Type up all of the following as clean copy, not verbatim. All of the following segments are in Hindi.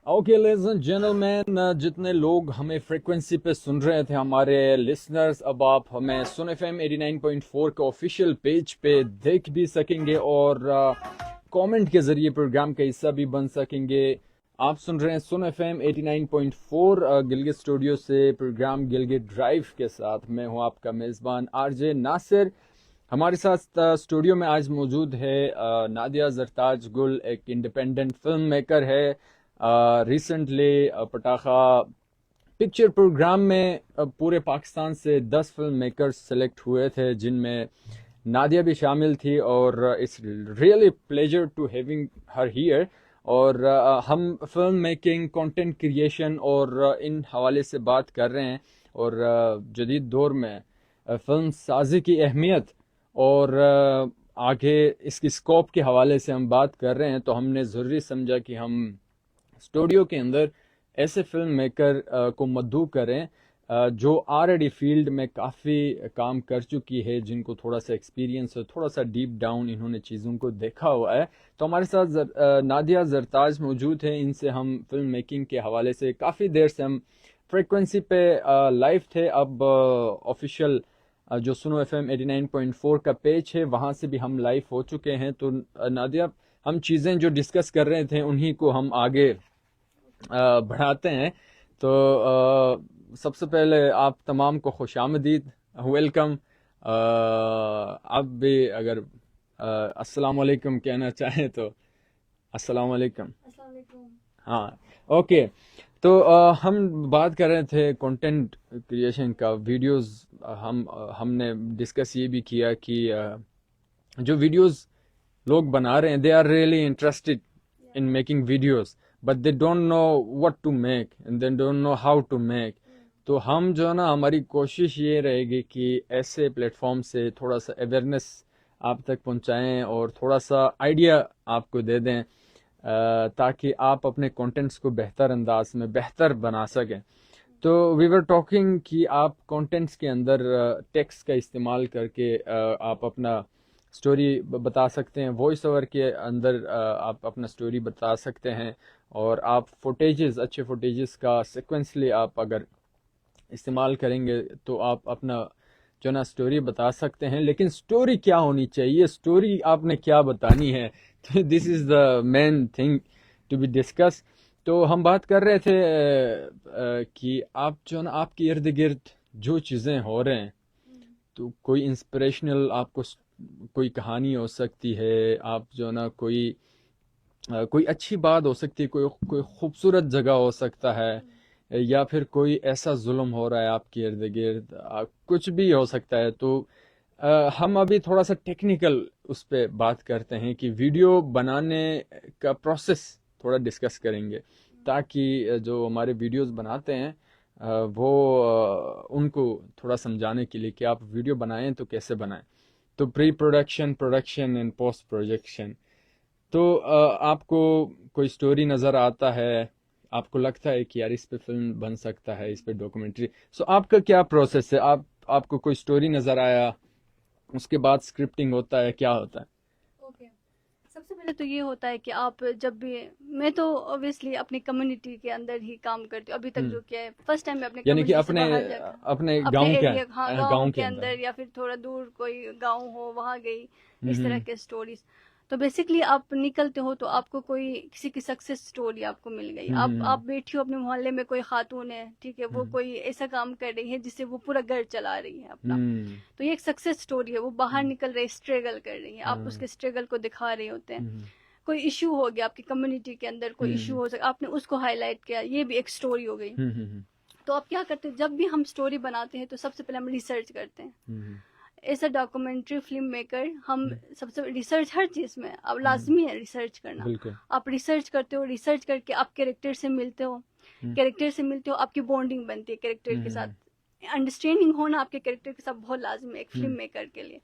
ओके लेडीज एंड जेंटलमैन, जितने लोग हमें फ्रीक्वेंसी पे सुन रहे थे, हमारे लिसनर्स, अब आप हमें सुन एफएम 89.4 के ऑफिशियल पेज पे देख भी सकेंगे और कमेंट के जरिए प्रोग्राम का हिस्सा भी बन सकेंगे। आप सुन रहे हैं सुन एफएम 89.4 गिलगित स्टूडियो से प्रोग्राम गिलगित ड्राइव के साथ। मैं हूं आपका मेज़बान आरजे नासिर। हमारे साथ स्टूडियो में आज मौजूद है नादिया जरताज गुल, एक इंडिपेंडेंट फिल्म मेकर है। रिसेंटली पटाखा पिक्चर प्रोग्राम में पूरे पाकिस्तान से 10 फिल्म मेकर्स सेलेक्ट हुए थे, जिनमें नादिया भी शामिल थी और it's really pleasure to having her here. और हम फिल्म मेकिंग, कंटेंट क्रिएशन और इन हवाले से बात कर रहे हैं और जदीद दौर में फिल्म साजी की अहमियत और आगे इसकी स्कोप के हवाले से हम बात कर रहे हैं। तो हमने ज़रूरी समझा कि हम स्टूडियो के अंदर ऐसे फिल्म मेकर को मद्दू करें जो ऑलरेडी फील्ड में काफ़ी काम कर चुकी है, जिनको थोड़ा सा एक्सपीरियंस है, थोड़ा सा डीप डाउन इन्होंने चीज़ों को देखा हुआ है। तो हमारे साथ नादिया जरताज मौजूद है। इनसे हम फिल्म मेकिंग के हवाले से काफ़ी देर से हम फ्रीक्वेंसी पे लाइव थे। अब ऑफिशियल जो सुनो एफएम 89.4 का पेज है, वहाँ से भी हम लाइव हो चुके हैं। तो नादिया, हम चीज़ें जो डिस्कस कर रहे थे उन्हीं को हम आगे बढ़ाते हैं। तो सबसे पहले आप तमाम को खुशामदीद, वेलकम। आप भी अगर अस्सलाम वालेकुम कहना चाहें तो अस्सलाम वालेकुम। हाँ, ओके। तो हम बात कर रहे थे कंटेंट क्रिएशन का, वीडियोस। हमने डिस्कस ये भी किया कि जो वीडियोस लोग बना रहे हैं, they are really interested in making videos, but they don't know what to make and they don't know how to make. तो हम जो है ना, हमारी कोशिश ये रहेगी कि ऐसे प्लेटफॉर्म से थोड़ा सा अवेयरनेस आप तक पहुंचाएं और थोड़ा सा आइडिया आपको दे दें ताकि आप अपने कंटेंट्स को बेहतर अंदाज में बेहतर बना सकें। तो वी वर टॉकिंग कि आप कंटेंट्स के अंदर टेक्स्ट का इस्तेमाल करके आप अपना स्टोरी बता सकते हैं। वॉइस ओवर के अंदर आप अपना स्टोरी बता सकते हैं और आप फुटेजेस, अच्छे फुटेजेस का सिक्वेंसली आप अगर इस्तेमाल करेंगे तो आप अपना जो ना स्टोरी बता सकते हैं। लेकिन स्टोरी क्या होनी चाहिए, स्टोरी आपने क्या बतानी है, तो this is the main thing to be discuss. तो हम बात कर रहे थे कि आप जो ना, आपके इर्द गिर्द जो चीज़ें हो रहे हैं, तो कोई इंस्पिरेशनल आपको कोई कहानी हो सकती है, आप जो ना कोई अच्छी बात हो सकती है, कोई कोई खूबसूरत जगह हो सकता है, या फिर कोई ऐसा जुल्म हो रहा है आपके इर्द गिर्द, कुछ भी हो सकता है। तो हम अभी थोड़ा सा टेक्निकल उस पर बात करते हैं कि वीडियो बनाने का प्रोसेस थोड़ा डिस्कस करेंगे, ताकि जो हमारे वीडियोस बनाते हैं वो उनको थोड़ा समझाने के लिए कि आप वीडियो बनाएं तो कैसे बनाएं। तो pre production, production and post production. तो आपको कोई स्टोरी नज़र आता है, आपको लगता है कि यार इस पे फिल्म बन सकता है, इस पे डॉक्यूमेंट्री, सो आपका क्या प्रोसेस है? आपको कोई स्टोरी नज़र आया, उसके बाद स्क्रिप्टिंग होता है, क्या होता है? ओके। सबसे पहले तो ये होता है कि आप जब भी, मैं तो ऑब्वियसली अपनी कम्युनिटी के अंदर ही काम करती हूँ अभी तक। हम्म। जो क्या है, फर्स्ट टाइम मैं अपने यानी कि कम्युनिटी से अपने बाहर जाकर अपने अपने गांव का, एरिया, हाँ, गांव गांव के के अंदर। अंदर या फिर थोड़ा दूर कोई गांव हो वहां गई, इस तरह हम्म। के स्टोरीज। तो बेसिकली आप निकलते हो तो आपको कोई किसी की सक्सेस स्टोरी आपको मिल गई। आप हम्म। बैठी हो अपने मोहल्ले में, कोई खातून है, ठीक है, वो हम्म। कोई ऐसा काम कर रही है जिससे वो पूरा घर चला रही है अपना। हम्म। तो ये एक सक्सेस स्टोरी है, वो बाहर हम्म। निकल रही, स्ट्रगल कर रही है, आप हम्म। उसके स्ट्रगल को दिखा रहे होते हैं। हम्म। कोई इशू हो गया आपकी कम्युनिटी के अंदर, कोई इशू हम्म। हो सका, आपने उसको हाईलाइट किया, ये भी एक स्टोरी हो गई। हम्म। तो आप क्या करते हैं, जब भी हम स्टोरी बनाते हैं तो सबसे पहले हम रिसर्च करते हैं। Hmm. As a documentary film maker हम हम्म। सबसे रिसर्च हर चीज़ में अब हम्म। लाजमी है रिसर्च करना। बिल्कुल। आप रिसर्च करते हो, रिसर्च करके आप कैरेक्टर से मिलते हो, हम्म। कैरेक्टर से मिलते हो, आपकी बॉन्डिंग बनती है कैरेक्टर के हम्म। साथ। अंडरस्टैंडिंग होना आपके कैरेक्टर के साथ बहुत लाजमी है एक फिल्म हम्म। मेकर के लिए।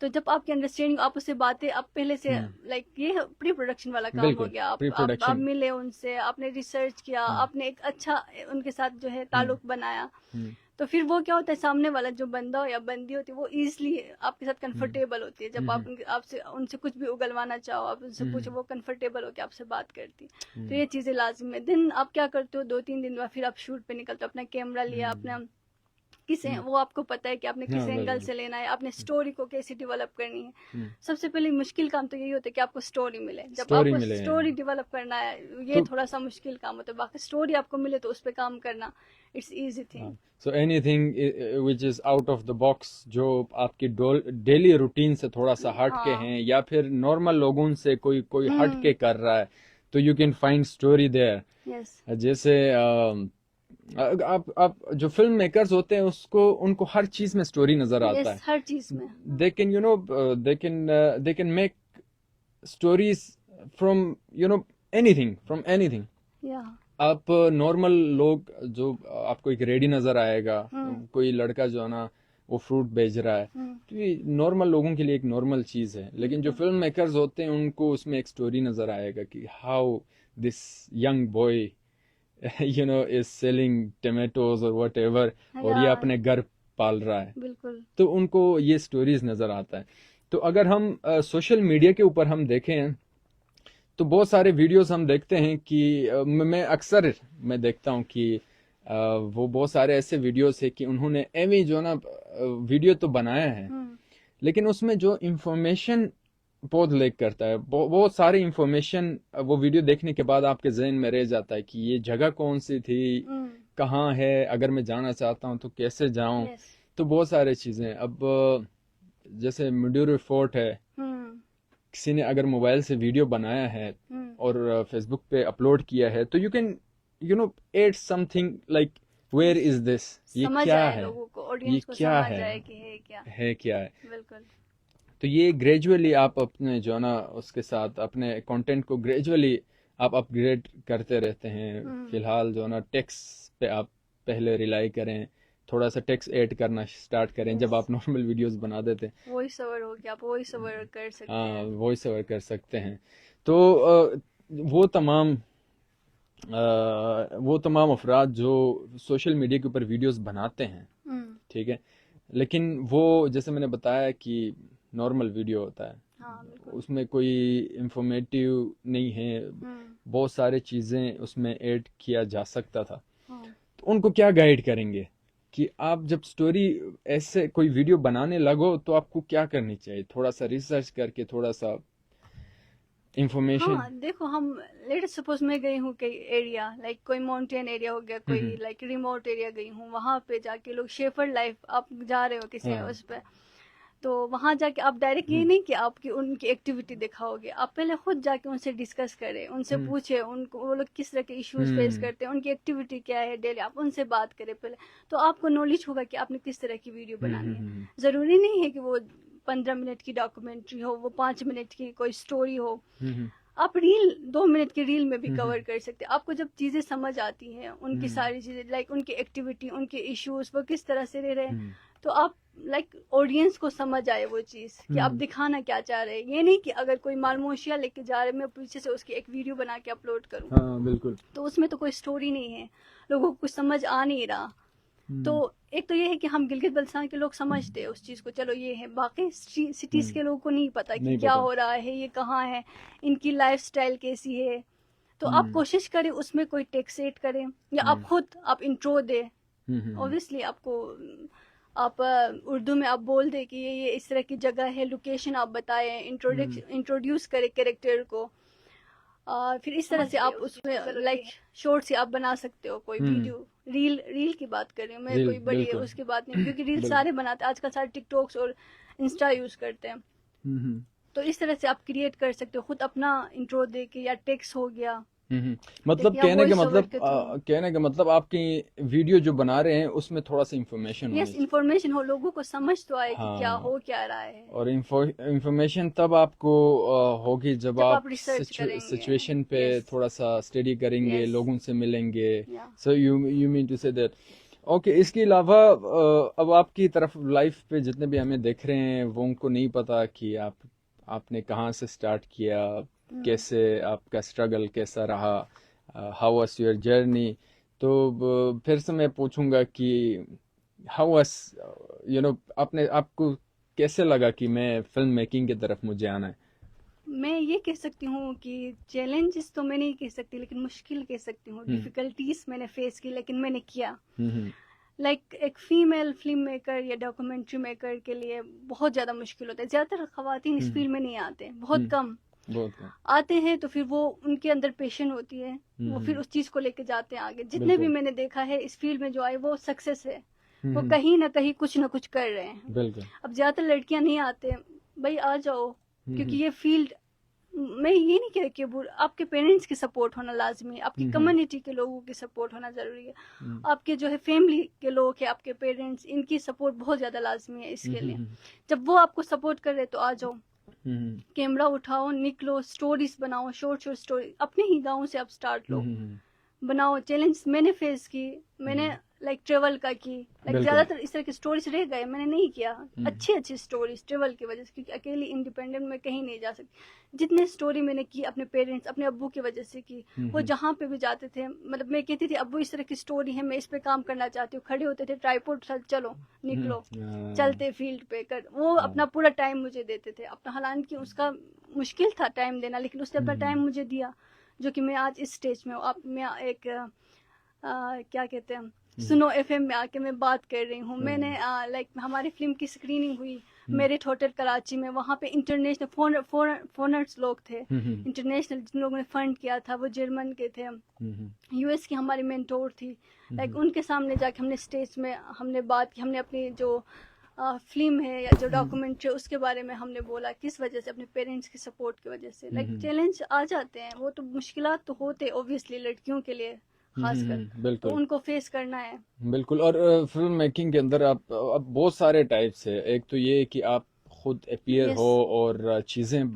तो जब आपकी अंडरस्टैंडिंग, आप उससे बातें, आप पहले से, हम्म। लाइक ये प्री प्रोडक्शन वाला काम हो बिल्कुल, गया। प्री आप प्रोडक्शन। मिले उनसे, आपने रिसर्च किया, हम्म। आपने एक अच्छा उनके साथ जो है हम्म। ताल्लुक बनाया। हम्म। तो फिर वो क्या होता है, सामने वाला जो बंदा हो या बंदी होती है वो इजीली आपके साथ कंफर्टेबल होती है। जब आप आपसे उनसे कुछ भी उगलवाना चाहो, आप उनसे पूछो, वो कंफर्टेबल होकर आपसे बात करती है। तो ये चीज़ें लाजिम है। दिन आप क्या करते हो, 2-3 दिन बाद फिर आप शूट पे निकलते हो, अपना कैमरा लिया, अपना किस वो आपको पता है कि आपने किस हाँ एंगल बिल्कुल। से लेना है, आपने स्टोरी को कैसे डेवलप करनी है। सबसे पहले मुश्किल काम तो यही होता है कि आपको स्टोरी मिले। जब स्टोरी आपको मिले। स्टोरी डेवलप करना है, ये तो थोड़ा सा मुश्किल काम होता है। बाकी स्टोरी आपको मिले तो उस पर काम करना it's easy thing. So anything which is out of the box, जो आपकी डेली रूटीन से थोड़ा सा हट के हाँ। हैं, या फिर नॉर्मल लोगों से कोई कोई हट के हम्म। कर रहा है, तो you can find story there. Yes. जैसे आप जो फिल्म मेकर्स होते हैं, उसको उनको हर चीज में स्टोरी नजर आता यस, है। हर चीज में। They can you know they can make stories from anything, from anything. या। आप नॉर्मल लोग, जो आपको एक रेडी नजर आएगा, हम्म। कोई लड़का जो है ना वो फ्रूट बेच रहा है, तो ये नॉर्मल लोगों के लिए एक नॉर्मल चीज है। लेकिन जो फिल्म मेकर्स होते हैं, उनको उसमें एक स्टोरी नजर आएगा कि how this young boy is selling tomatoes और वट एवर, और ये या। अपने घर पाल रहा है, बिल्कुल। तो उनको ये स्टोरीज नजर आता है। तो अगर हम सोशल मीडिया के ऊपर हम देखें, तो बहुत सारे वीडियोस हम देखते हैं कि मैं देखता हूँ कि वो बहुत सारे ऐसे वीडियोस है कि उन्होंने एवी जो ना वीडियो तो बनाया है, लेकिन उसमें जो इंफॉर्मेशन बहुत लेक करता है। बहुत सारी इंफॉर्मेशन वो वीडियो देखने के बाद आपके जहन में रह जाता है कि ये जगह कौन सी थी, कहाँ है, अगर मैं जाना चाहता हूँ तो कैसे जाऊं। यस। तो बहुत सारी चीजें। अब जैसे मिडूरी फोर्ट है, किसी ने अगर मोबाइल से वीडियो बनाया है और फेसबुक पे अपलोड किया है, तो you can add something like where is this, ये समझ क्या आए है, लोगों को, ये ऑडियंस को क्या समझ है, आए कि है क्या है। बिल्कुल। तो ये ग्रेजुअली आप अपने जो है ना उसके साथ अपने कंटेंट को ग्रेजुअली आप अपग्रेड करते रहते हैं। फिलहाल जो है ना टेक्स्ट पे आप पहले रिलाई करें, थोड़ा सा टेक्स्ट ऐड करना स्टार्ट करें। जब आप नॉर्मल वीडियोस बना देते, वॉइस ओवर हो गया, आप वॉइस ओवर कर सकते हाँ हैं। वॉइस ओवर कर सकते हैं। तो वो तमाम वो तमाम अफराद जो सोशल मीडिया के ऊपर वीडियोस बनाते हैं, ठीक है, लेकिन वो जैसे मैंने बताया कि नॉर्मल वीडियो होता है, हाँ, बिल्कुल। उसमें कोई इंफॉर्मेटिव नहीं है, बहुत सारी चीज़ें उसमें ऐड किया जा सकता था। तो उनको क्या गाइड करेंगे कि आप जब स्टोरी ऐसे कोई वीडियो बनाने लगो तो आपको क्या करनी चाहिए? थोड़ा सा रिसर्च करके, थोड़ा सा इंफॉर्मेशन। हाँ, देखो, हम लेट सपोज मैं गई हूँ कई एरिया, लाइक कोई माउंटेन एरिया हो गया, कोई लाइक रिमोट एरिया गई हूँ, वहां पे जाके लोग शेफर्ड लाइफ, आप जा रहे हो किसी हाँ। उस पे, तो वहां जाके आप डायरेक्ट ये नहीं कि आपकी उनकी एक्टिविटी दिखाओगे, आप पहले खुद जाके उनसे डिस्कस करें, उनसे पूछे उनको वो लोग किस तरह के इश्यूज फेस करते हैं, उनकी एक्टिविटी क्या है डेली, आप उनसे बात करें पहले, तो आपको नॉलेज होगा कि आपने किस तरह की वीडियो बनानी है। जरूरी नहीं है कि वो 15 मिनट की डॉक्यूमेंट्री हो, वो 5 मिनट की कोई स्टोरी हो, आप रील 2 मिनट की रील में भी कवर कर सकते हैं। आपको जब चीजें समझ आती हैं, उनकी सारी चीजें, लाइक उनकी एक्टिविटी, उनके इश्यूज, वो किस तरह से रह रहे हैं, तो आप लाइक ऑडियंस को समझ आए वो चीज कि आप दिखाना क्या चाह रहे हैं। ये नहीं कि अगर कोई मालमोशिया लेके जा रहे हैं, मैं पीछे से उसकी एक वीडियो बना के अपलोड करूँ, हाँ बिल्कुल। तो उसमें तो कोई स्टोरी नहीं है, लोगों को कुछ समझ आ नहीं रहा। तो एक तो ये है कि हम गिलगित बल्तिस्तान के लोग समझते हैं उस चीज़ को, चलो ये है, बाकी सिटीज़ के लोगों को नहीं पता कि क्या हो रहा है, ये कहाँ है, इनकी लाइफस्टाइल कैसी है। तो आप कोशिश करें उसमें कोई टेक्स्ट ऐड करें, या आप खुद आप इंट्रो दे। ऑब्वियसली आपको आप उर्दू में आप बोल दे कि ये इस तरह की जगह है, लोकेशन आप बताएं, इंट्रोड्यूस करें कैरेक्टर को। फिर इस तरह से आप उसमें लाइक शॉर्ट से आप बना सकते हो कोई वीडियो, रील की बात कर रही हूँ मैं, कोई बड़ी उसकी बात नहीं, क्योंकि रील सारे बनाते हैं आजकल, सारे टिकटॉक्स और इंस्टा यूज करते हैं। तो इस तरह से आप क्रिएट कर सकते हो खुद अपना इंट्रो दे के, या टेक्स्ट हो गया। मतलब कहने का मतलब आपकी वीडियो जो बना रहे हैं उसमें थोड़ा सा इंफॉर्मेशन यस, इंफॉर्मेशन हो, लोगों को समझ तो आए कि क्या हाँ, हो क्या रहा है। और इंफॉर्मेशन तब आपको होगी जब आप रिसर्च करेंगे, सिचुएशन पे थोड़ा सा स्टडी करेंगे, लोगों से मिलेंगे। So you mean to say that. Okay, इसके अलावा अब आपकी तरफ लाइफ पे जितने भी हमें देख रहे हैं, वो उनको नहीं पता कि आपने कहाँ से स्टार्ट किया, कैसे आपका स्ट्रगल कैसा रहा, हाउ वाज योर जर्नी। तो फिर से मैं पूछूंगा कि हाउ वाज आपने आपको कैसे लगा कि मैं फिल्म मेकिंग की तरफ मुझे आना है? मैं ये कह सकती हूँ कि चैलेंजेस तो मैं नहीं कह सकती, लेकिन मुश्किल कह सकती हूँ। हम्म डिफिकल्टीज मैंने फेस की, लेकिन मैंने किया। हम्म लाइक एक फीमेल फिल्म मेकर या डॉक्यूमेंट्री मेकर के लिए बहुत ज़्यादा मुश्किल होता है। ज़्यादातर ख़वातीन इस हम्म फील्ड में नहीं आते, बहुत हम्म कम बहुत कम। आते हैं। तो फिर वो उनके अंदर पेशन होती है, वो फिर हम्म, उस चीज़ को लेके जाते हैं आगे। जितने भी बिल्कुल। मैंने देखा है इस फील्ड में जो आए वो सक्सेस है, वो हम्म, कहीं ना कहीं कुछ ना कुछ कर रहे हैं। बिल्कुल। अब ज़्यादातर लड़कियां नहीं आते, भाई आ जाओ, क्योंकि हम्म ये फील्ड, मैं ये नहीं कह रही कि आपके पेरेंट्स की सपोर्ट होना लाजमी है, आपकी हम्म कम्युनिटी के लोगों की सपोर्ट होना ज़रूरी है, हम्म आपके जो है फैमिली के लोग हैं, आपके पेरेंट्स, इनकी सपोर्ट बहुत ज़्यादा लाजमी है इसके लिए। हम्म जब वो आपको सपोर्ट कर रहे तो आ जाओ, हम्म कैमरा उठाओ, निकलो, स्टोरीज बनाओ, शॉर्ट शॉर्ट स्टोरी अपने ही गाँव से आप स्टार्ट लो, हम्म बनाओ। चैलेंज मैंने फेस की, मैंने हम्म, लाइक ट्रेवल का की। लाइक बिल्कुल। ज़्यादातर इस तरह की स्टोरीज रह गए, मैंने नहीं किया हम्म अच्छी अच्छी स्टोरीज ट्रेवल की वजह से, क्योंकि अकेली इंडिपेंडेंट में कहीं नहीं जा सकती। जितने स्टोरी मैंने की अपने पेरेंट्स, अपने अब्बू की वजह से की। वो हम्म जहाँ पे भी जाते थे, मतलब मैं कहती थी अब्बू इस तरह की स्टोरी है, मैं इस पे काम करना चाहती हूँ, खड़े होते थे ट्राइपॉड, चलो निकलो, चलते फील्ड पे कर, वो हाँ, अपना पूरा टाइम मुझे देते थे अपना। हालांकि उसका मुश्किल था टाइम देना, लेकिन उसने अपना हम्म टाइम मुझे दिया, जो कि मैं आज इस स्टेज में हूँ। अब मैं एक क्या कहते हैं, हम्म सुनो एफएम में आके मैं बात कर रही हूँ। मैंने हम्म लाइक हमारी फिल्म की स्क्रीनिंग हुई हम्म मेरिट होटल कराची में। वहाँ पे इंटरनेशनल फोनर्स लोग थे, हम्म इंटरनेशनल जिन लोगों ने फंड किया था, वो जर्मन के थे, हम्म यूएस की हमारी मेंटोर थी। लाइक हम्म उनके सामने जाके हमने स्टेज में हमने बात की, हमने अपनी जो फिल्म है या जो डॉक्यूमेंट्री उसके बारे में हमने बोला, किस वजह से, अपने पेरेंट्स की सपोर्ट की वजह से। लाइक चैलेंज आ जाते हैं, वो तो मुश्किलात तो होते ओब्वियसली लड़कियों के लिए खासकर, तो बिल्कुल उनको फेस करना है। बिल्कुल। और फिल्म मेकिंग के अंदर आप अब बहुत सारे टाइप्स है। एक तो ये कि आप खुद अपीयर यस। हो और चीज़ें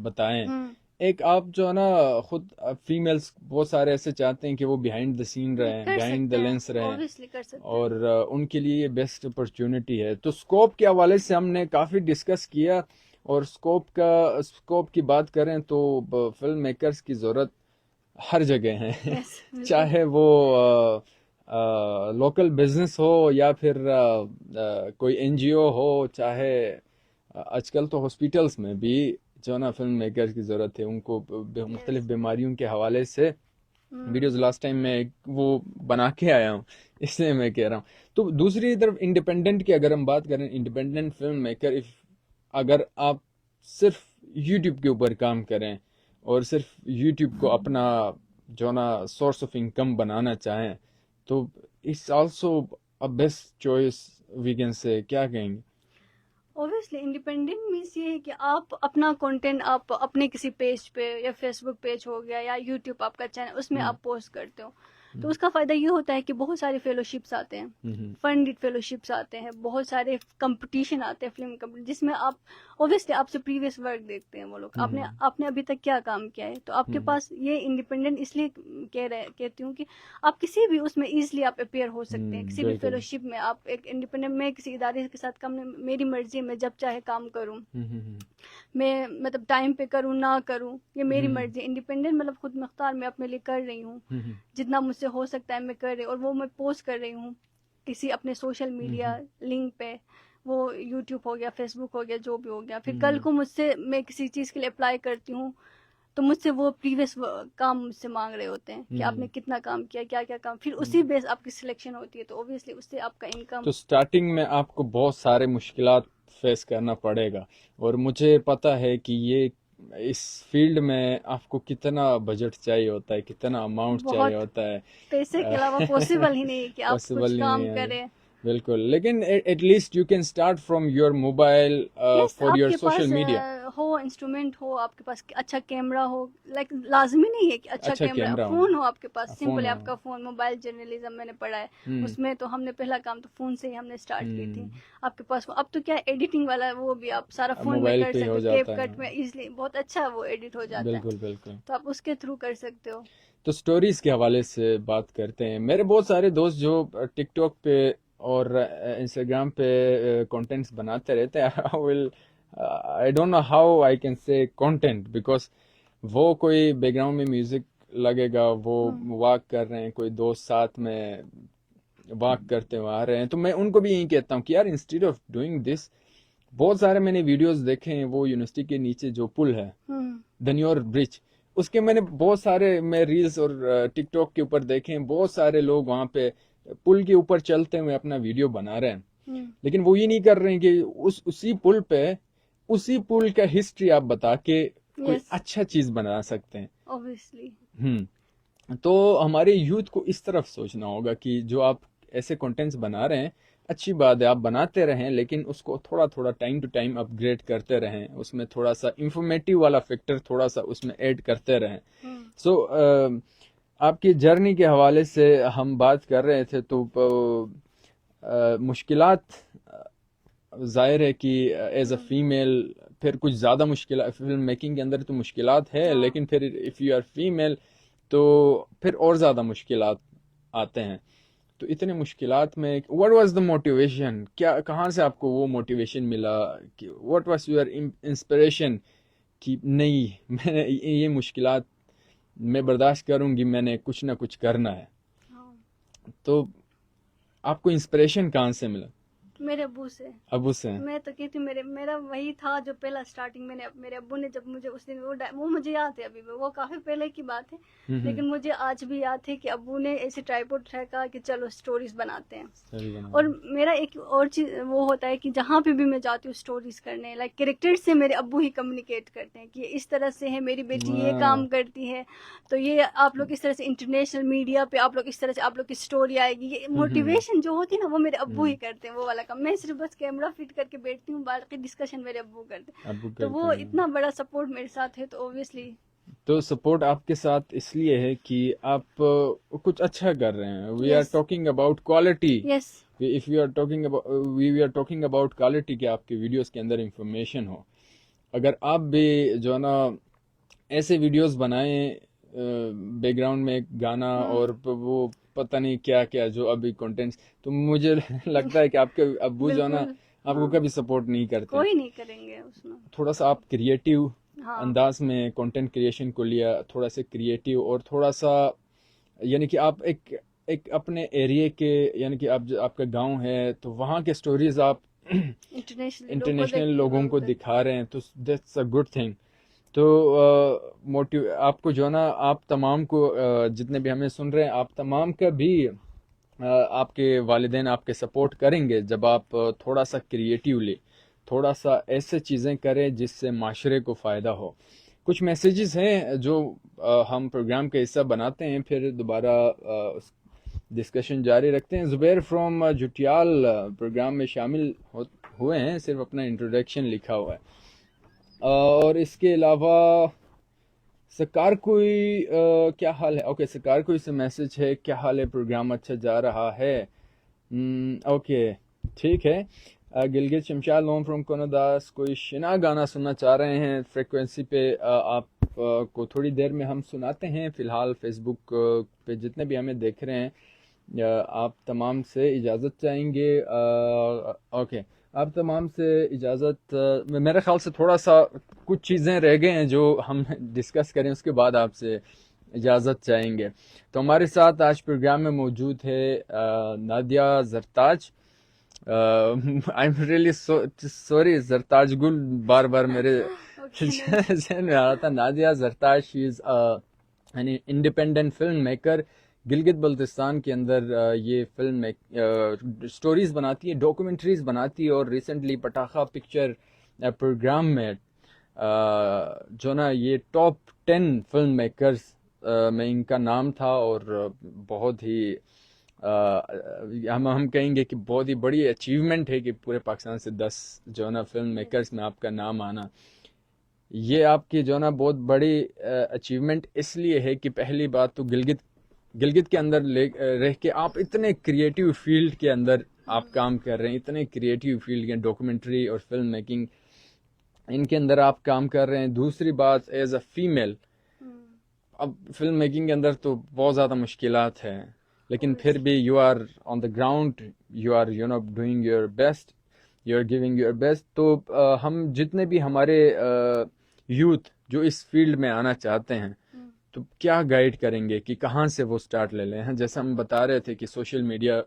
बताएं। हम्म। एक आप जो है ना, खुद फीमेल्स बहुत सारे ऐसे चाहते हैं कि वो बिहाइंड द सीन नहीं रहें, कर बिहाइंड द सकते हैं, लेंस रहें, ऑब्वियसली कर सकते हैं। और उनके लिए ये बेस्ट अपॉर्चुनिटी है। तो स्कोप के हवाले से हमने काफ़ी डिस्कस किया। और स्कोप की बात करें तो फिल्म मेकर्स की ज़रूरत हर जगह है। यस बिल्कुल। चाहे वो लोकल बिजनेस हो या फिर कोई एनजीओ हो, चाहे आजकल तो हॉस्पिटल्स में भी जो ना फिल्म मेकर्स की ज़रूरत है। उनको मुख्तलिफ यस। बीमारियों के हवाले से वीडियोस लास्ट टाइम मैं वो बना के आया हूँ, इसलिए मैं कह रहा हूँ। तो दूसरी तरफ इंडिपेंडेंट की अगर हम बात करें, इंडिपेंडेंट फिल्म मेकर, इफ अगर आप सिर्फ यूट्यूब के ऊपर काम करें और सिर्फ यूट्यूब को अपना जो ना सोर्स ऑफ इनकम बनाना चाहें, तो it's also a best choice we can say. क्या कहेंगे? ऑब्वियसली इंडिपेंडेंट मीन्स ये है कि आप अपना कंटेंट आप अपने किसी पेज पे या फेसबुक पेज हो गया या यूट्यूब आपका चैनल, उसमें हम्म आप पोस्ट करते हो। तो हम्म उसका फ़ायदा ये होता है कि बहुत सारे फेलोशिप्स आते हैं, हम्म फंडेड फेलोशिप्स आते हैं, बहुत सारे कंपटीशन आते हैं फिल्म कंपटीशन, जिसमें आप ऑब्वियसली आपसे प्रीवियस वर्क देखते हैं वो लोग, आपने हम्म आपने अभी तक क्या काम किया है। तो आपके हम्म पास ये इंडिपेंडेंट इसलिए कहती हूँ कि आप किसी भी उसमें ईजिली आप अपेयर हो सकते हैं, किसी भी बिल्कुल। फेलोशिप में आप एक इंडिपेंडेंट, मैं किसी इदारे के साथ काम, मेरी मर्जी है, मैं जब चाहे काम करूँ, हम्म मैं मतलब टाइम पे करूँ ना करूँ, ये मेरी हम्म मर्जी। इंडिपेंडेंट मतलब खुद मुख्तार मैं अपने लिए कर रही हूँ, हम्म जितना मुझसे हो सकता है मैं कर रही हूँ, और वो मैं पोस्ट कर रही हूँ किसी अपने सोशल मीडिया लिंक पे, वो यूट्यूब हो गया, फेसबुक हो गया, जो भी हो गया। फिर कल हम्म को मुझसे मैं किसी चीज़ के लिए अप्लाई करती हूँ, तो मुझसे वो प्रीवियस काम मुझसे मांग रहे होते हैं कि आपने हम्म कितना काम किया, क्या क्या काम, फिर उसी हम्म बेस आपकी सिलेक्शन होती है। तो ऑब्वियसली उससे आपका इनकम। तो स्टार्टिंग में आपको बहुत सारे मुश्किलात फेस करना पड़ेगा। और मुझे पता है कि ये इस फील्ड में आपको कितना बजट चाहिए होता है, कितना अमाउंट चाहिए बहुत, होता है। पैसे के अलावा पॉसिबल ही नहीं है कि आप कुछ पॉसिबल ही नहीं काम है। करें। बिल्कुल। लेकिन at least you can start from your mobile yes, for your आपके सोशल पास मीडिया। हो इंस्ट्रूमेंट हो, आपके पास अच्छा कैमरा हो। लाइक लाजमी नहीं है कि अच्छा अच्छा कैमरा, कैमरा फ़ोन हो आपके पास, फोन सिंपल है हो। आपका फ़ोन। मोबाइल जर्नलिज्म मैंने पढ़ा है, हम्म उसमें तो हमने पहला काम तो फ़ोन से ही हमने स्टार्ट की थी। हम्म आपके पास अब तो क्या एडिटिंग वाला है, वो भी आप सारा अब फ़ोन में मोबाइल कर पे सकते हो हो, कैप जाता है। कट में इजीली, बहुत अच्छा वो एडिट हो जाता है, बिल्कुल बिल्कुल। तो आप उसके थ्रू कर सकते हो। तो स्टोरीज के हवाले से बात करते हैं। मेरे बहुत सारे दोस्त जो टिकटॉक पे और इंस्टाग्राम पे कंटेंट्स बनाते रहते हैं। I don't know how I can say content, because वो कोई बैकग्राउंड में म्यूजिक लगेगा, वो हम्म। वॉक कर रहे हैं, कोई दोस्त साथ में वॉक करते हुए आ रहे हैं, तो मैं उनको भी यही कहता हूँ कि यार इंस्टेड ऑफ डूइंग दिस, बहुत सारे मैंने वीडियोस देखे हैं, वो यूनिवर्सिटी के नीचे जो पुल है, धन्योर ब्रिज, उसके मैंने बहुत सारे मैं रील्स और टिकटॉक के ऊपर देखे हैं, बहुत सारे लोग वहां पे पुल के ऊपर चलते हुए अपना वीडियो बना रहे हैं, लेकिन वो ये नहीं कर रहे हैं कि उसी पुल पे, उसी पुल का हिस्ट्री आप बता के कोई अच्छा चीज बना सकते हैं ऑब्वियसली। तो हमारे यूथ को इस तरफ सोचना होगा कि जो आप ऐसे कंटेंट्स बना रहे हैं, अच्छी बात है, आप बनाते रहें, लेकिन उसको थोड़ा थोड़ा टाइम टू टाइम अपग्रेड करते रहें, उसमें थोड़ा सा इंफॉर्मेटिव वाला फैक्टर थोड़ा सा उसमें ऐड करते रहें। सो आपकी जर्नी के हवाले से हम बात कर रहे थे, तो मुश्किलात जाहिर है कि एज अ फीमेल फिर कुछ ज़्यादा मुश्किल, फिल्म मेकिंग के अंदर तो मुश्किलात है, लेकिन फिर इफ़ यू आर फीमेल तो फिर और ज़्यादा मुश्किलात आते हैं। तो इतने मुश्किलात में व्हाट वाज द मोटिवेशन, क्या कहाँ से आपको वो मोटिवेशन मिला, कि व्हाट वाज योर इंस्पिरेशन कि नहीं मैंने ये मुश्किलात मैं बर्दाश्त करूंगी, मैंने कुछ ना कुछ करना है। तो आपको इंस्पिरेशन कहाँ से मिला? मेरे अब्बू से। अब्बू से? मैं तो कहती हूँ मेरा वही था जो पहला स्टार्टिंग मैंने मेरे अब्बू ने जब मुझे उस दिन वो मुझे याद है अभी भी, वो काफी पहले की बात है, लेकिन मुझे आज भी याद है कि अब्बू ने ऐसे ट्राइपॉड कहा कि चलो स्टोरीज बनाते हैं। और मेरा एक और चीज वो होता है कि जहाँ पे भी मैं जाती हूँ स्टोरीज करने, लाइक कैरेक्टर से मेरे अब्बू ही कम्युनिकेट करते हैं कि इस तरह से है, मेरी बेटी ये काम करती है, तो ये आप लोग इस तरह से इंटरनेशनल मीडिया पे आप लोग इस तरह से आप लोग की स्टोरी आएगी। ये मोटिवेशन जो होती है ना, वो मेरे अब्बू ही करते हैं, वो वाला। मैं सिर्फ बस कैमरा फिट करके बैठती हूँ, बाकी डिस्कशन मेरे अब्बू करते। तो वो इतना बड़ा सपोर्ट मेरे साथ है, तो ऑब्वियसली तो सपोर्ट आपके साथ इसलिए है कि आप कुछ अच्छा कर रहे हैं। We are talking about quality. If you are talking about we are talking about quality, कि आपके वीडियोस के अंदर इंफॉर्मेशन हो। अगर आप भी जो है ना ऐसे वीडियोस बनाएं, बैकग्राउंड में एक गाना और वो पता नहीं क्या क्या जो अभी कंटेंट्स, तो मुझे लगता है कि आपके अब्बू जो है ना आपको कभी सपोर्ट नहीं करते, कोई नहीं करेंगे उसमें। थोड़ा सा आप क्रिएटिव अंदाज में कंटेंट क्रिएशन को लिया, थोड़ा सा क्रिएटिव और थोड़ा सा, यानी कि आप एक अपने एरिया के, यानी कि आप आपका गांव है तो वहाँ के स्टोरीज आप इंटरनेशनल लोगों को दिखा रहे हैं, तो दैट्स अ गुड थिंग। तो मोटिव आपको जो है ना, आप तमाम को जितने भी हमें सुन रहे हैं, आप तमाम का भी आपके वालिदैन आपके सपोर्ट करेंगे जब आप थोड़ा सा क्रिएटिवली, थोड़ा सा ऐसे चीज़ें करें जिससे माशरे को फ़ायदा हो। कुछ मैसेजेस हैं जो हम प्रोग्राम का हिस्सा बनाते हैं, फिर दोबारा डिस्कशन जारी रखते हैं। जुबैर फ्रॉम जुटियाल प्रोग्राम में शामिल हुए हैं, सिर्फ अपना इंट्रोडक्शन लिखा हुआ है। और इसके अलावा सकार कोई क्या हाल है? ओके, सकार कोई से मैसेज है, क्या हाल है, प्रोग्राम अच्छा जा रहा है। ओके ठीक है। गिलगित शमशाद लोन फ्रॉम कोनादास, कोई शिना गाना सुनना चाह रहे हैं फ्रिक्वेंसी पे, आप को थोड़ी देर में हम सुनाते हैं। फ़िलहाल फेसबुक पे जितने भी हमें देख रहे हैं, आप तमाम से इजाज़त चाहेंगे। ओके, आप तमाम से इजाज़त। मेरे ख्याल से थोड़ा सा कुछ चीज़ें रह गए हैं जो हम डिस्कस करें, उसके बाद आपसे इजाज़त चाहेंगे। तो हमारे साथ आज प्रोग्राम में मौजूद है Nadia Zartaj. I am really sorry Zartaj गुल, बार बार मेरे जहन में आ रहा था। Nadia Zartaj, she is an independent film maker. Gilgit Baltistan के अंदर ये फिल्म स्टोरीज बनाती है, डॉक्यूमेंट्रीज बनाती है, और रिसेंटली पटाखा पिक्चर प्रोग्राम में जो ना ये टॉप 10 फिल्म मेकर्स में इनका नाम था, और बहुत ही हम कहेंगे कि बहुत ही बड़ी अचीवमेंट है कि पूरे पाकिस्तान से 10 जो ना फिल्म मेकर्स में आपका नाम आना। ये आपकी जो ना बहुत बड़ी अचीवमेंट इसलिए है कि पहली बात तो गिलगित के अंदर रह के आप इतने क्रिएटिव फील्ड के अंदर आप काम कर रहे हैं, इतने क्रिएटिव फील्ड के डॉक्यूमेंट्री और फिल्म मेकिंग, इनके अंदर आप काम कर रहे हैं। दूसरी बात, एज अ फीमेल, अब फिल्म मेकिंग के अंदर तो बहुत ज़्यादा मुश्किलात हैं, लेकिन फिर भी you are on the ground, you are you know doing your best, you are giving your best. तो हम जितने भी हमारे यूथ जो इस फील्ड में आना चाहते हैं, तो क्या गाइड करेंगे कि कहाँ से वो स्टार्ट ले लें? जैसे हम बता रहे थे कि सोशल मीडिया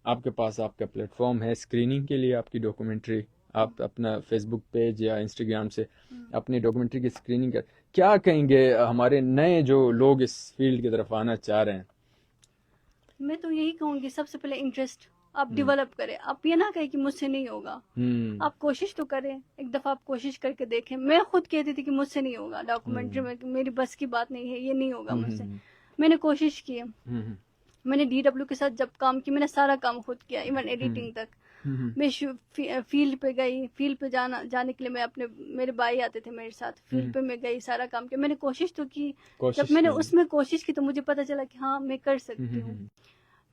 आपके पास आपका प्लेटफॉर्म है स्क्रीनिंग के लिए आपकी डॉक्यूमेंट्री, आप अपना फेसबुक पेज या इंस्टाग्राम से अपनी डॉक्यूमेंट्री की स्क्रीनिंग कर, क्या कहेंगे हमारे नए जो लोग इस फील्ड की तरफ आना चाह रहे हैं? मैं तो यही कहूँगी सबसे पहले इंटरेस्ट आप डेवलप करें। आप ये ना कहें कि मुझसे नहीं होगा, आप कोशिश तो करें, एक दफा आप कोशिश करके देखें। मैं खुद कहती थी कि मुझसे नहीं होगा डॉक्यूमेंट्री में, मेरी बस की बात नहीं है, ये नहीं होगा मुझसे। मैंने कोशिश की, मैंने DW के साथ जब काम किया मैंने सारा काम खुद किया, इवन एडिटिंग तक। मैं फील्ड पे गई, फील्ड पे जाने के लिए मैं अपने, मेरे भाई आते थे मेरे साथ, फील्ड पे मैं गई, सारा काम किया। मैंने कोशिश तो की, जब मैंने उसमें कोशिश की तो मुझे पता चला कि हाँ मैं कर सकती हूँ।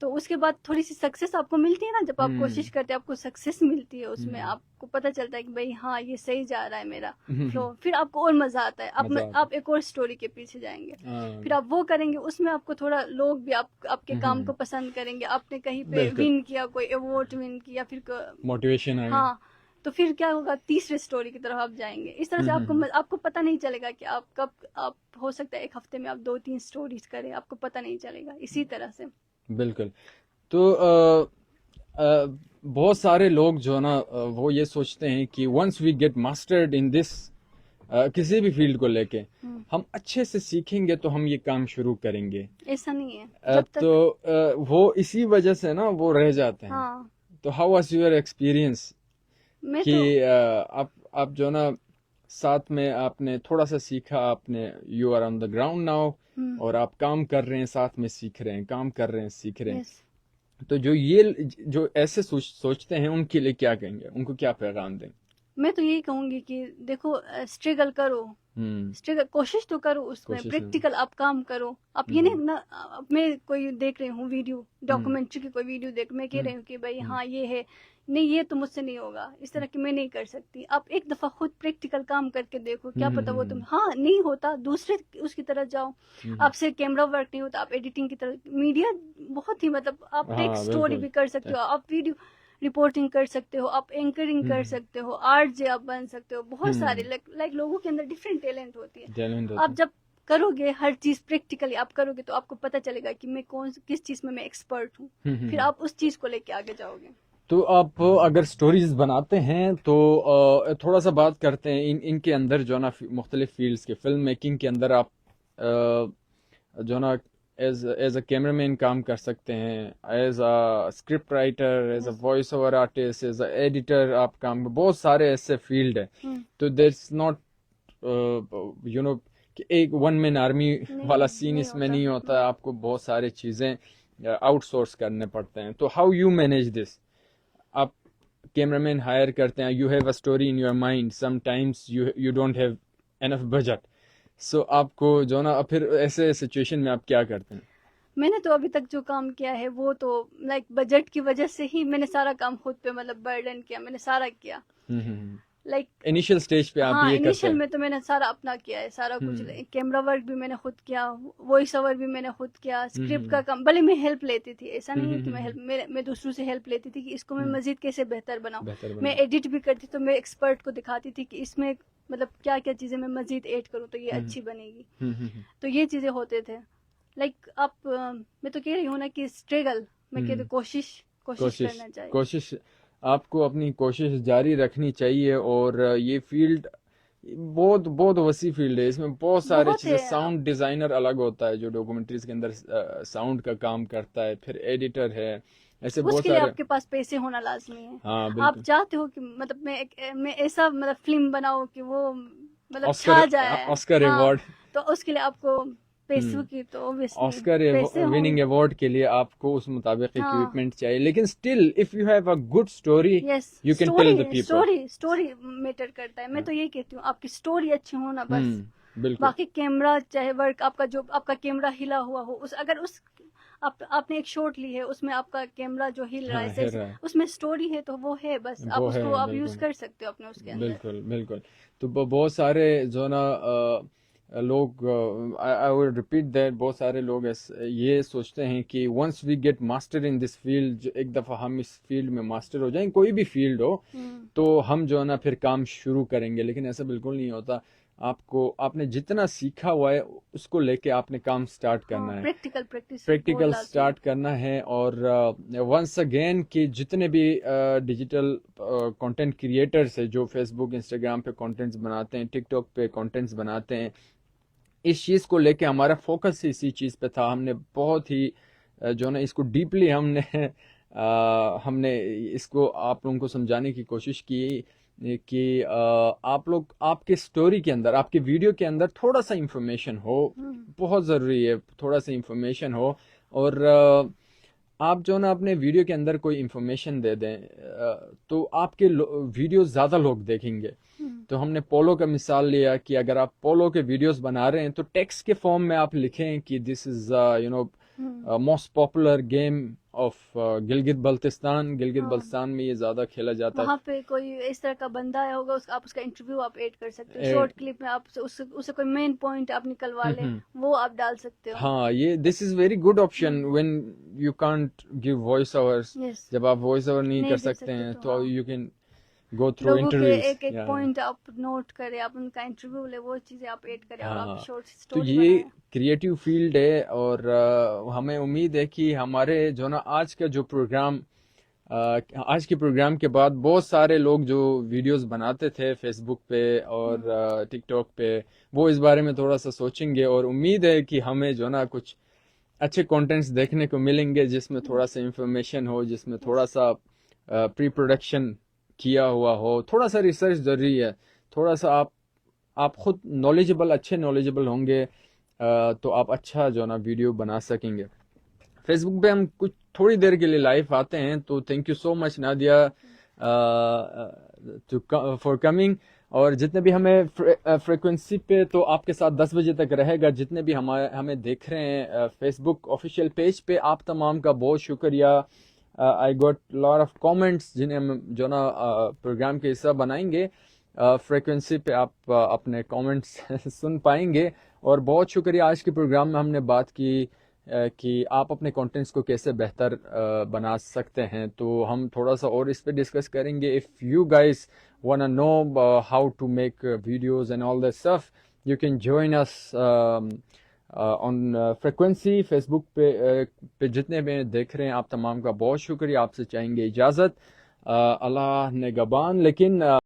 तो उसके बाद थोड़ी सी सक्सेस आपको मिलती है ना, जब आप कोशिश करते हैं आपको सक्सेस मिलती है उसमें, आपको पता चलता है कि भाई हाँ ये सही जा रहा है मेरा फ्लो, फिर आपको और मजा आता है। आप एक और स्टोरी के पीछे जाएंगे, फिर आप वो करेंगे, उसमें आपको थोड़ा लोग भी आपके काम को पसंद करेंगे। आपने कहीं पे विन किया, कोई अवार्ड विन किया, फिर मोटिवेशन हाँ, तो फिर क्या होगा, तीसरे स्टोरी की तरफ आप जाएंगे। इस तरह से आपको पता नहीं चलेगा कि आप कब, आप हो सकता है एक हफ्ते में आप 2-3 स्टोरीज करें, आपको पता नहीं चलेगा। इसी तरह से बिल्कुल। तो बहुत सारे लोग जो ना वो ये सोचते हैं कि once we get mastered in this, किसी भी फील्ड को लेके हम अच्छे से सीखेंगे तो हम ये काम शुरू करेंगे। ऐसा नहीं है तो वो इसी वजह से ना वो रह जाते हैं। हाँ। तो हाउ वाज योर एक्सपीरियंस कि आप जो ना साथ में आपने थोड़ा सा सीखा, आपने you are on the ground now और आप काम कर रहे हैं, साथ में सीख रहे हैं, काम कर रहे हैं, सीख रहे हैं। तो जो ऐसे सोचते हैं उनके लिए क्या कहेंगे, उनको क्या पैगाम दें? मैं तो यही कहूंगी कि देखो स्ट्रगल करो, स्ट्रगल कोशिश तो करो, उसमें प्रैक्टिकल आप काम करो। आप ये नहीं ना, मैं कोई देख रही हूँ वीडियो, डॉक्यूमेंट्री की कोई वीडियो देख, मैं कह रही हूँ कि भाई हाँ ये है, नहीं ये तो मुझसे नहीं होगा, इस तरह की मैं नहीं कर सकती। आप एक दफा खुद प्रैक्टिकल काम करके देखो, क्या पता वो तुम, हाँ नहीं होता दूसरे उसकी तरह जाओ। आपसे कैमरा वर्क नहीं होता, आप एडिटिंग की तरह, मीडिया बहुत ही मतलब, आप टेक्स्ट स्टोरी भी कर सकते हो, आप वीडियो रिपोर्टिंग कर सकते हो, आप एंकरिंग कर सकते हो, आर्ट आप बन सकते हो, बहुत सारे लाइक लोगों के अंदर डिफरेंट टैलेंट होती है। आप जब करोगे हर चीज प्रैक्टिकली आप करोगे तो आपको पता चलेगा कि मैं किस चीज में मैं एक्सपर्ट हूँ, फिर आप उस चीज को लेके आगे जाओगे। तो आप अगर स्टोरीज बनाते हैं तो थोड़ा सा बात करते हैं इनके अंदर जो ना मुख्तलिफ फील्ड्स के, फिल्म मेकिंग के अंदर आप जो ना एज अ कैमरामैन काम कर सकते हैं, as a script writer, as a voice over artist, as a editor आप काम, बहुत सारे ऐसे फील्ड है। तो there is not you know कि एक वन मैन आर्मी वाला सीन इसमें नहीं होता, आपको बहुत सारी चीज़ें आउटसोर्स करने पड़ते हैं। तो हाउ यू मैनेज दिस? आप कैमरामैन हायर करते हैं, you have a story in your mind, sometimes you don't have enough budget, so आपको जो ना फिर ऐसे सिचुएशन में आप क्या करते हैं? मैंने तो अभी तक जो काम किया है वो तो लाइक बजट की वजह से ही मैंने सारा काम खुद पे मतलब बर्डन किया, मैंने सारा किया। लाइक इनिशियल स्टेज पे आप हाँ, ये करते इनिशियल हैं? में तो मैंने सारा अपना किया है, सारा कुछ, कैमरा वर्क भी मैंने खुद किया, वॉइस ओवर भी मैंने खुद किया, स्क्रिप्ट का काम, भले मैं हेल्प लेती थी, ऐसा नहीं है कि मैं दूसरों से हेल्प लेती थी कि इसको मैं मजीद कैसे बेहतर बनाऊं। मैं एडिट भी करती तो मैं एक्सपर्ट को दिखाती थी कि इसमें मतलब क्या क्या चीजें मैं मजीद ऐड करूँ तो ये अच्छी बनेगी। तो ये चीजें होते थे। लाइक आप मैं तो कह रही हूँ ना कि स्ट्रगल, मैं कह रही हूँ कोशिश करना चाहिए। कोशिश आपको अपनी कोशिश जारी रखनी चाहिए। और ये फील्ड बहुत बहुत वसी फील्ड है, इसमें बहुत सारे चीजें, साउंड डिजाइनर अलग होता है जो डॉक्यूमेंट्रीज के अंदर साउंड का काम करता है, फिर एडिटर है, ऐसे बहुत उसके सारे। लिए आपके पास पैसे होना लाजमी है। हाँ, आप चाहते हो कि मतलब मैं ऐसा मतलब फिल्म बनाऊं कि वो मतलब छा जाए, ऑस्कर अवार्ड, तो उसके लिए आपको पैसों की तो ऑब्वियसली ऑस्कर विनिंग अवार्ड के लिए आपको उस मुताबिक इक्विपमेंट चाहिए, लेकिन still if you have a good story you can tell the people. Story matter करता है। मैं तो यही कहती हूँ आपकी स्टोरी अच्छी हो ना बस, बिल्कुल। बाकी कैमरा चाहे वर्क आपका, जो आपका कैमरा हिला हुआ हो, अगर आपने एक शॉट ली है उसमें आपका कैमरा जो हिल रहा है, उसमें स्टोरी है तो वो है बस, आप उसको आप यूज कर सकते हो अपने उसके अंदर। बिल्कुल बिल्कुल। तो बहुत सारे जो ना लोग, आई वुड रिपीट दैट, बहुत सारे लोग ये सोचते हैं कि once we get master in this field, एक दफ़ा हम इस फील्ड में मास्टर हो जाएं, कोई भी फील्ड हो, तो हम जो है ना फिर काम शुरू करेंगे, लेकिन ऐसा बिल्कुल नहीं होता। आपको आपने जितना सीखा हुआ है उसको लेके आपने काम स्टार्ट करना है, प्रैक्टिकल स्टार्ट करना है। और वंस अगेन कि जितने भी डिजिटल कंटेंट क्रिएटर्स है जो फेसबुक इंस्टाग्राम पे कंटेंट्स बनाते हैं, टिकटॉक पे कंटेंट्स बनाते हैं, इस चीज़ को लेके हमारा फोकस इसी चीज़ पे था। हमने बहुत ही जो ना इसको डीपली हमने इसको आप लोगों को समझाने की कोशिश की कि आप लोग आपके स्टोरी के अंदर, आपके वीडियो के अंदर थोड़ा सा इंफॉर्मेशन हो, बहुत ज़रूरी है थोड़ा सा इंफॉर्मेशन हो। और आप जो ना अपने वीडियो के अंदर कोई इंफॉर्मेशन दे दें तो आपके वीडियो ज़्यादा लोग देखेंगे। तो हमने पोलो का मिसाल लिया कि अगर आप पोलो के वीडियोस बना रहे हैं तो टेक्स्ट के फॉर्म में आप लिखें कि this is most popular game of Gilgit Baltistan. Gilgit Baltistan में ये ज्यादा खेला जाता है। वहाँ पे कोई इस तरह का बंदा होगा, आप उसका इंटरव्यू आप ऐड कर सकते हो, शॉर्ट क्लिप में आप उससे कोई मेन पॉइंट आप निकलवा ले, वो आप डाल सकते हो। हाँ, ये this is very good option when you can't give voice overs. जब आप वॉइस ओवर नहीं कर सकते हैं तो you can go through interviews. एक पॉइंट आप नोट करें, आप उनका इंटरव्यू ले, वो चीजें आप ऐड करें और आप शॉर्ट तो स्टोरी ये क्रिएटिव फील्ड है। और हमें उम्मीद है कि हमारे जो ना आज के प्रोग्राम के बाद बहुत सारे लोग जो वीडियोस बनाते थे फेसबुक पे और टिकटॉक पे, वो इस बारे में थोड़ा सा सोचेंगे। और उम्मीद है कि हमें जो ना कुछ अच्छे कंटेंट्स देखने को मिलेंगे जिसमें थोड़ा सा इंफॉर्मेशन हो, जिसमें थोड़ा सा प्री प्रोडक्शन किया हुआ हो, थोड़ा सा रिसर्च जरूरी है, थोड़ा सा आप खुद अच्छे नॉलेजेबल होंगे तो आप अच्छा जो ना वीडियो बना सकेंगे। फेसबुक पे हम कुछ थोड़ी देर के लिए लाइव आते हैं, तो thank you so much Nadia for coming. और जितने भी हमें फ्रीक्वेंसी पे तो आपके साथ 10 बजे तक रहेगा। जितने भी हमें देख रहे हैं फेसबुक ऑफिशियल पेज पे, आप तमाम का बहुत शुक्रिया। I got lot of comments जिन्हें हम जो ना प्रोग्राम के हिस्सा बनाएंगे। फ्रीक्वेंसी पे आप अपने कमेंट्स सुन पाएंगे। और बहुत शुक्रिया, आज के प्रोग्राम में हमने बात की कि आप अपने कंटेंट्स को कैसे बेहतर बना सकते हैं। तो हम थोड़ा सा और इस पे डिस्कस करेंगे। If you guys wanna know how to make videos and all that stuff, you can join us on frequency Facebook पे जितने भी देख रहे हैं आप तमाम का बहुत शुक्रिया। आपसे चाहेंगे इजाज़त। अल्लाह ने गबान। लेकिन